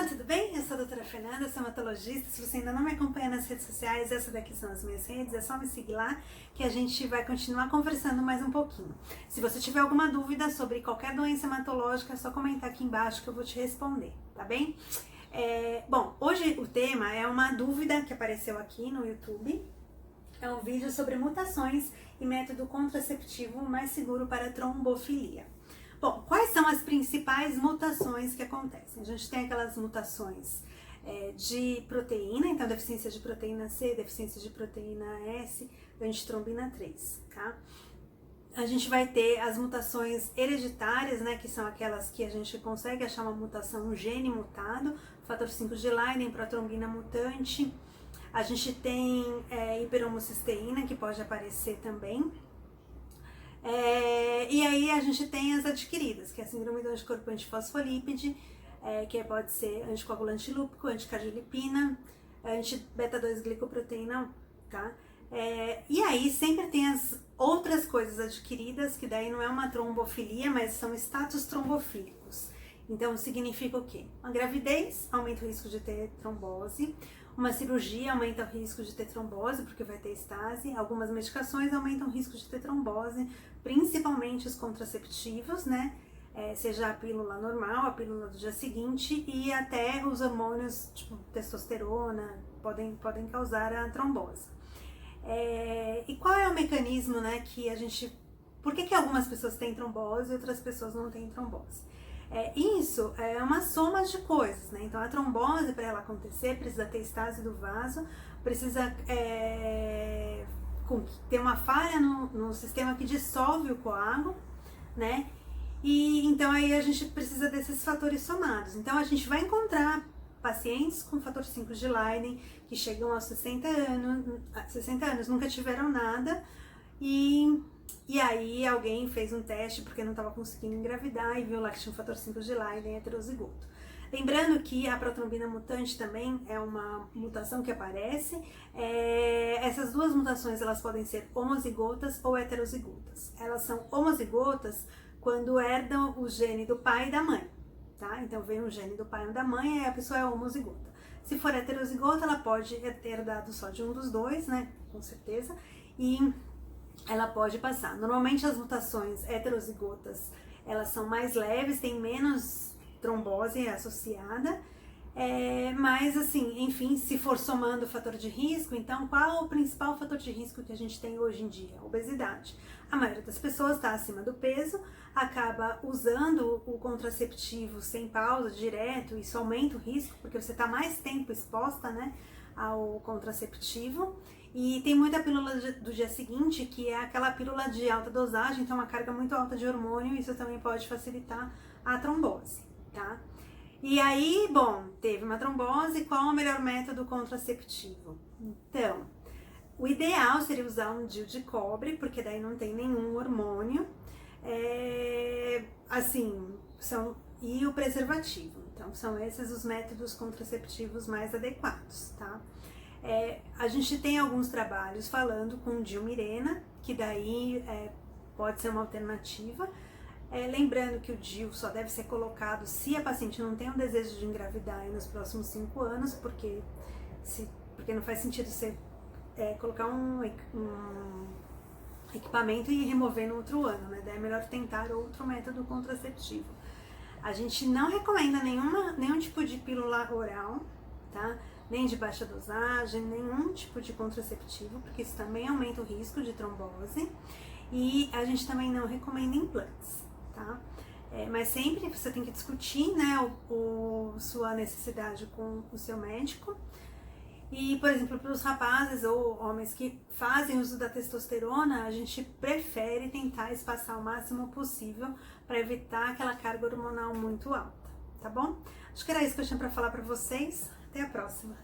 Olá, tudo bem? Eu sou a doutora Fernanda, sou hematologista. Se você ainda não me acompanha nas redes sociais, essas daqui são as minhas redes, é só me seguir lá que a gente vai continuar conversando mais um pouquinho. Se você tiver alguma dúvida sobre qualquer doença hematológica, é só comentar aqui embaixo que eu vou te responder, tá bem? Bom, hoje o tema é uma dúvida que apareceu aqui no YouTube. É um vídeo sobre mutações e método contraceptivo mais seguro para trombofilia. Bom, quais são as principais mutações que acontecem? A gente tem aquelas mutações de proteína, então deficiência de proteína C, deficiência de proteína S, antitrombina 3, tá? A gente vai ter as mutações hereditárias, né, que são aquelas que a gente consegue achar uma mutação, um gene mutado, fator 5 de Leiden, protrombina mutante. A gente tem hiperhomocisteína, que pode aparecer também. E aí a gente tem as adquiridas, que é a síndrome do anticorpo antifosfolípide, que pode ser anticoagulante lúpico, anticardiolipina, anti-beta-2-glicoproteína, tá? E aí sempre tem as outras coisas adquiridas, que daí não é uma trombofilia, mas são status trombofílicos. Então significa o quê? Uma gravidez aumenta o risco de ter trombose, uma cirurgia aumenta o risco de ter trombose, porque vai ter estase, algumas medicações aumentam o risco de ter trombose, principalmente os contraceptivos, né? Seja a pílula normal, a pílula do dia seguinte e até os hormônios, tipo testosterona, podem causar a trombose. E qual é o mecanismo, né, que a gente... Por que algumas pessoas têm trombose e outras pessoas não têm trombose? Isso é uma soma de coisas, né? Então a trombose, para ela acontecer, precisa ter estase do vaso, precisa ter uma falha no sistema que dissolve o coágulo, né? E então aí a gente precisa desses fatores somados. Então a gente vai encontrar pacientes com fator 5 de Leiden que chegam aos 60 anos, nunca tiveram nada e aí alguém fez um teste porque não estava conseguindo engravidar e viu lá que tinha um fator 5 de Leiden heterozigoto. Lembrando que a protrombina mutante também é uma mutação que aparece. Essas duas mutações elas podem ser homozigotas ou heterozigotas. Elas são homozigotas quando herdam o gene do pai e da mãe, tá? Então vem um gene do pai ou da mãe e a pessoa é homozigota. Se for heterozigota, ela pode ter herdado só de um dos dois, né? Com certeza. E ela pode passar. Normalmente as mutações heterozigotas, elas são mais leves, tem menos trombose associada, mas assim, enfim, se for somando o fator de risco, então qual o principal fator de risco que a gente tem hoje em dia? Obesidade. A maioria das pessoas está acima do peso, acaba usando o contraceptivo sem pausa, direto, isso aumenta o risco, porque você está mais tempo exposta, né, ao contraceptivo. E tem muita pílula do dia seguinte, que é aquela pílula de alta dosagem, então uma carga muito alta de hormônio, isso também pode facilitar a trombose, tá? E aí, bom, teve uma trombose, qual é o melhor método contraceptivo? Então, o ideal seria usar um DIU de cobre, porque daí não tem nenhum hormônio, e o preservativo. Então, são esses os métodos contraceptivos mais adequados, tá? A gente tem alguns trabalhos falando com Dilmirena, que daí pode ser uma alternativa. Lembrando que o DIU só deve ser colocado se a paciente não tem um desejo de engravidar nos próximos 5 anos, porque não faz sentido você colocar um equipamento e remover no outro ano, né? Daí é melhor tentar outro método contraceptivo. A gente não recomenda nenhum tipo de pílula oral, tá? Nem de baixa dosagem, nenhum tipo de contraceptivo, porque isso também aumenta o risco de trombose. E a gente também não recomenda implantes, tá? Mas sempre você tem que discutir, né, sua necessidade com o seu médico. E, por exemplo, para os rapazes ou homens que fazem uso da testosterona, a gente prefere tentar espaçar o máximo possível para evitar aquela carga hormonal muito alta, tá bom? Acho que era isso que eu tinha para falar para vocês. Até a próxima!